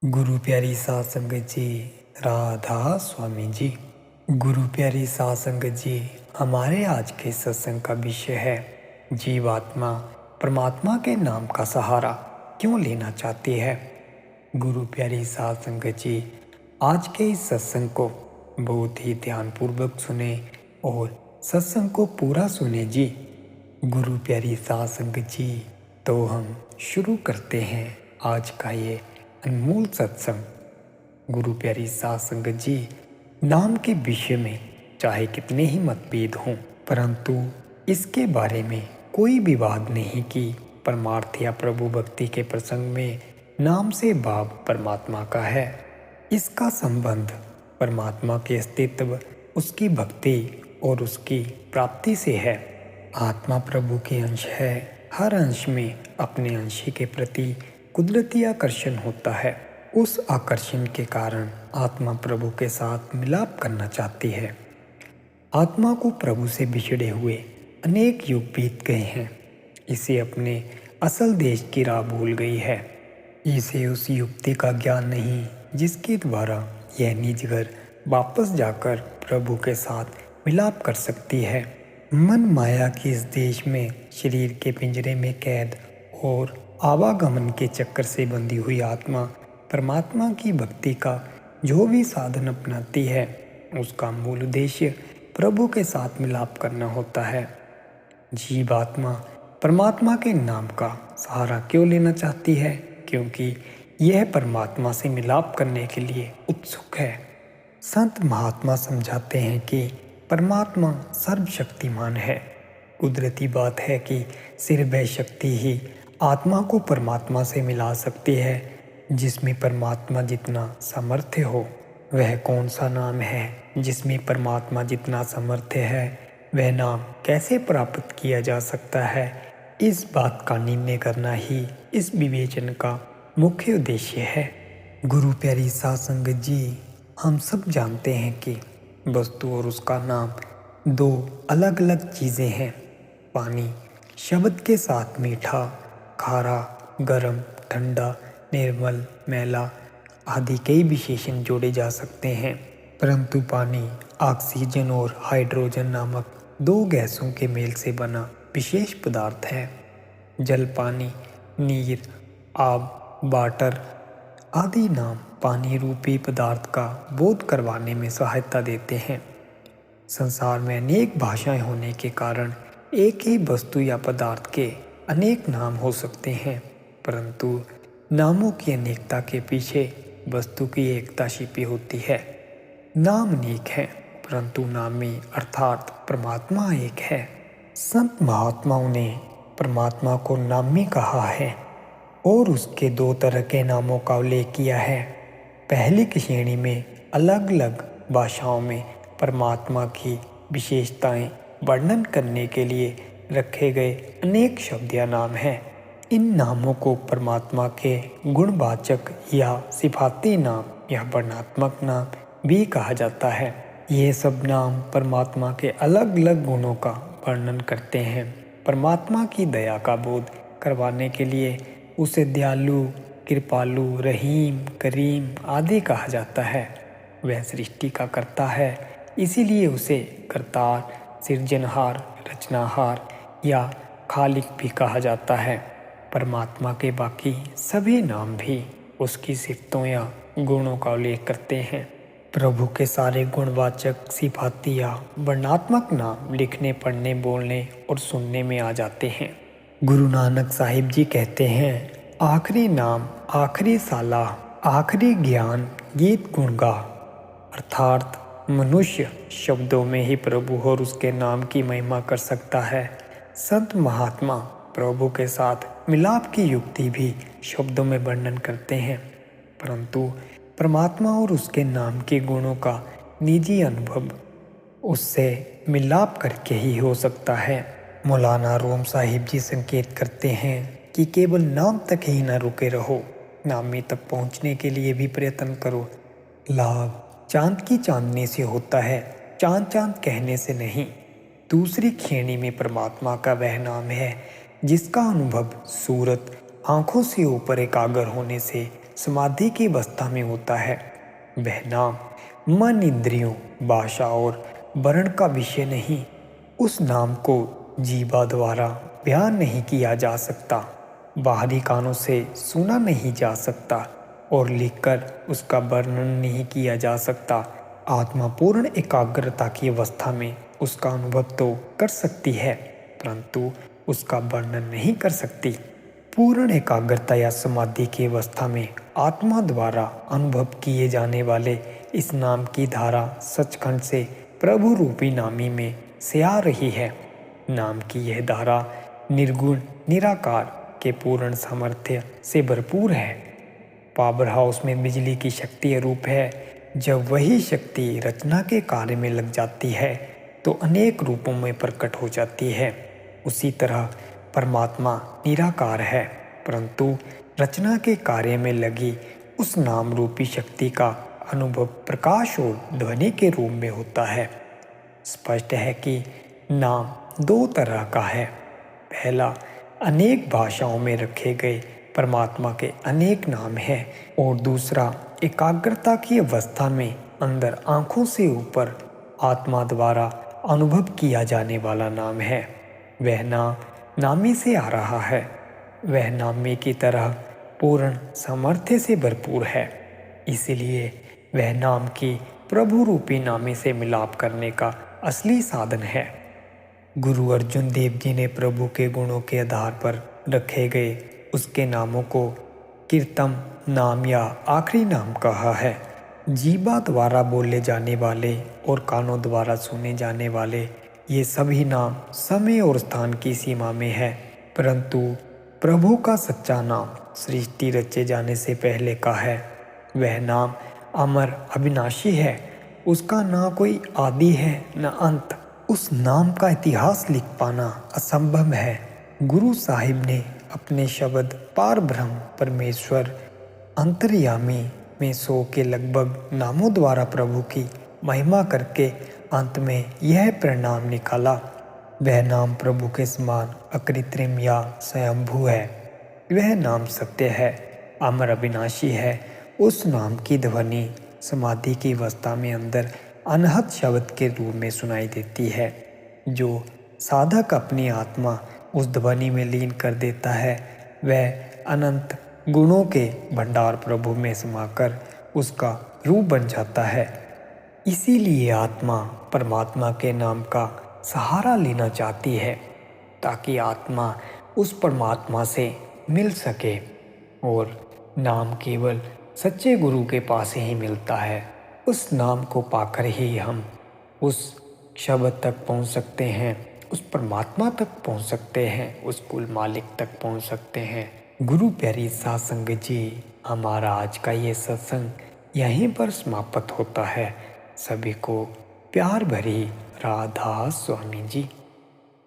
गुरु प्यारी साध संगत जी, राधा स्वामी जी। गुरु प्यारी साध संगत जी, हमारे आज के सत्संग का विषय है जीवात्मा परमात्मा के नाम का सहारा क्यों लेना चाहती है। गुरु प्यारी साध संगत जी, आज के इस सत्संग को बहुत ही ध्यानपूर्वक सुने और सत्संग को पूरा सुने जी। गुरु प्यारी साध संगत जी, तो हम शुरू करते हैं आज का ये अनमोल सत्संग। गुरु प्यारी साध संगत जी, नाम के विषय में चाहे कितने ही मतभेद हों, परंतु इसके बारे में कोई विवाद नहीं कि परमार्थ या प्रभु भक्ति के प्रसंग में नाम से भाव परमात्मा का है। इसका संबंध परमात्मा के अस्तित्व, उसकी भक्ति और उसकी प्राप्ति से है। आत्मा प्रभु के अंश है। हर अंश में अपने अंशी के प्रति कुदरती आकर्षण होता है। उस आकर्षण के कारण आत्मा प्रभु के साथ मिलाप करना चाहती है। आत्मा को प्रभु से बिछड़े हुए अनेक युग बीत गए हैं। इसे अपने असल देश की राह भूल गई है। इसे उस युक्ति का ज्ञान नहीं जिसके द्वारा यह निज घर वापस जाकर प्रभु के साथ मिलाप कर सकती है। मन माया के इस देश में शरीर के पिंजरे में कैद और आवागमन के चक्कर से बंधी हुई आत्मा परमात्मा की भक्ति का जो भी साधन अपनाती है, उसका मूल उद्देश्य प्रभु के साथ मिलाप करना होता है। जीवात्मा परमात्मा के नाम का सहारा क्यों लेना चाहती है? क्योंकि यह परमात्मा से मिलाप करने के लिए उत्सुक है। संत महात्मा समझाते हैं कि परमात्मा सर्वशक्तिमान है। कुदरती बात है कि सिर्फ वह शक्ति ही आत्मा को परमात्मा से मिला सकती है जिसमें परमात्मा जितना सामर्थ्य हो। वह कौन सा नाम है जिसमें परमात्मा जितना सामर्थ्य है? वह नाम कैसे प्राप्त किया जा सकता है? इस बात का निर्णय करना ही इस विवेचन का मुख्य उद्देश्य है। गुरु प्यारी साध संगत जी, हम सब जानते हैं कि वस्तु और उसका नाम दो अलग अलग चीज़ें हैं। पानी शब्द के साथ मीठा, खारा, गर्म, ठंडा, निर्मल, मैला आदि कई विशेषण जोड़े जा सकते हैं, परंतु पानी ऑक्सीजन और हाइड्रोजन नामक दो गैसों के मेल से बना विशेष पदार्थ है। जल, पानी, नीर, आब, वाटर आदि नाम पानी रूपी पदार्थ का बोध करवाने में सहायता देते हैं। संसार में अनेक भाषाएं होने के कारण एक ही वस्तु या पदार्थ के अनेक नाम हो सकते हैं, परंतु नामों की अनेकता के पीछे वस्तु की एकता छिपी होती है। नाम अनेक है, परंतु नामी अर्थात परमात्मा एक है। संत महात्माओं ने परमात्मा को नामी कहा है और उसके दो तरह के नामों का उल्लेख किया है। पहली की श्रेणी में अलग अलग भाषाओं में परमात्मा की विशेषताएं वर्णन करने के लिए रखे गए अनेक शब्द या नाम हैं। इन नामों को परमात्मा के गुणवाचक या सिफाती नाम या वर्णनात्मक नाम भी कहा जाता है। ये सब नाम परमात्मा के अलग अलग गुणों का वर्णन करते हैं। परमात्मा की दया का बोध करवाने के लिए उसे दयालु, कृपालु, रहीम, करीम आदि कहा जाता है। वह सृष्टि का कर्ता है, इसीलिए उसे करतार, सृजनहार, रचनाहार या खालिक भी कहा जाता है। परमात्मा के बाकी सभी नाम भी उसकी सिफतों या गुणों का उल्लेख करते हैं। प्रभु के सारे गुणवाचक, सिफाती या वर्णनात्मक नाम लिखने, पढ़ने, बोलने और सुनने में आ जाते हैं। गुरु नानक साहिब जी कहते हैं, आखिरी नाम आखिरी साला, आखिरी ज्ञान गीत गुण गा। अर्थात मनुष्य शब्दों में ही प्रभु और उसके नाम की महिमा कर सकता है। संत महात्मा प्रभु के साथ मिलाप की युक्ति भी शब्दों में वर्णन करते हैं, परंतु परमात्मा और उसके नाम के गुणों का निजी अनुभव उससे मिलाप करके ही हो सकता है। मौलाना रूम साहिब जी संकेत करते हैं कि केवल नाम तक ही न रुके रहो, नामी तक पहुंचने के लिए भी प्रयत्न करो। लाभ चांद की चांदनी से होता है, चांद चांद कहने से नहीं। दूसरी श्रेणी में परमात्मा का वह नाम है जिसका अनुभव सूरत आंखों से ऊपर एकाग्र होने से समाधि की अवस्था में होता है। वह नाम मन, इंद्रियों, भाषा और वर्ण का विषय नहीं। उस नाम को जीवा द्वारा बयान नहीं किया जा सकता, बाहरी कानों से सुना नहीं जा सकता और लिखकर उसका वर्णन नहीं किया जा सकता। आत्मा पूर्ण एकाग्रता की अवस्था में उसका अनुभव तो कर सकती है, परंतु उसका वर्णन नहीं कर सकती। पूर्ण एकाग्रता या समाधि की अवस्था में आत्मा द्वारा अनुभव किए जाने वाले इस नाम की धारा सचखंड से प्रभु रूपी नामी में से आ रही है। नाम की यह धारा निर्गुण निराकार के पूर्ण सामर्थ्य से भरपूर है। पावर हाउस में बिजली की शक्ति रूप है। जब वही शक्ति रचना के कार्य में लग जाती है तो अनेक रूपों में प्रकट हो जाती है। उसी तरह परमात्मा निराकार है, परंतु रचना के कार्य में लगी उस नाम रूपी शक्ति का अनुभव प्रकाश और ध्वनि के रूप में होता है। स्पष्ट है कि नाम दो तरह का है। पहला, अनेक भाषाओं में रखे गए परमात्मा के अनेक नाम हैं, और दूसरा, एकाग्रता की अवस्था में अंदर आँखों से ऊपर आत्मा द्वारा अनुभव किया जाने वाला नाम है। वह नाम नामे से आ रहा है। वह नामे की तरह पूर्ण सामर्थ्य से भरपूर है। इसलिए वह नाम की प्रभु रूपी नामे से मिलाप करने का असली साधन है। गुरु अर्जुन देव जी ने प्रभु के गुणों के आधार पर रखे गए उसके नामों को कीर्तम नाम या आखिरी नाम कहा है। जीवा द्वारा बोले जाने वाले और कानों द्वारा सुने जाने वाले ये सभी नाम समय और स्थान की सीमा में है, परंतु प्रभु का सच्चा नाम सृष्टि रचे जाने से पहले का है। वह नाम अमर अविनाशी है। उसका ना कोई आदि है न अंत। उस नाम का इतिहास लिख पाना असंभव है। गुरु साहिब ने अपने शब्द पार ब्रह्म परमेश्वर अंतर्यामी में 100 के लगभग नामों द्वारा प्रभु की महिमा करके अंत में यह परिणाम निकाला। वह नाम प्रभु के समान अकृत्रिम या स्वयंभू है। वह नाम सत्य है, अमर अविनाशी है। उस नाम की ध्वनि समाधि की अवस्था में अंदर अनहद शब्द के रूप में सुनाई देती है। जो साधक अपनी आत्मा उस ध्वनि में लीन कर देता है, वह अनंत गुणों के भंडार प्रभु में समाकर उसका रूप बन जाता है। इसीलिए आत्मा परमात्मा के नाम का सहारा लेना चाहती है, ताकि आत्मा उस परमात्मा से मिल सके। और नाम केवल सच्चे गुरु के पास ही मिलता है। उस नाम को पाकर ही हम उस शब्द तक पहुंच सकते हैं, उस परमात्मा तक पहुंच सकते हैं, उस कुल मालिक तक पहुंच सकते हैं। गुरु प्यारी साध संगत जी, हमारा आज का ये सत्संग यहीं पर समाप्त होता है। सभी को प्यार भरी राधा स्वामी जी।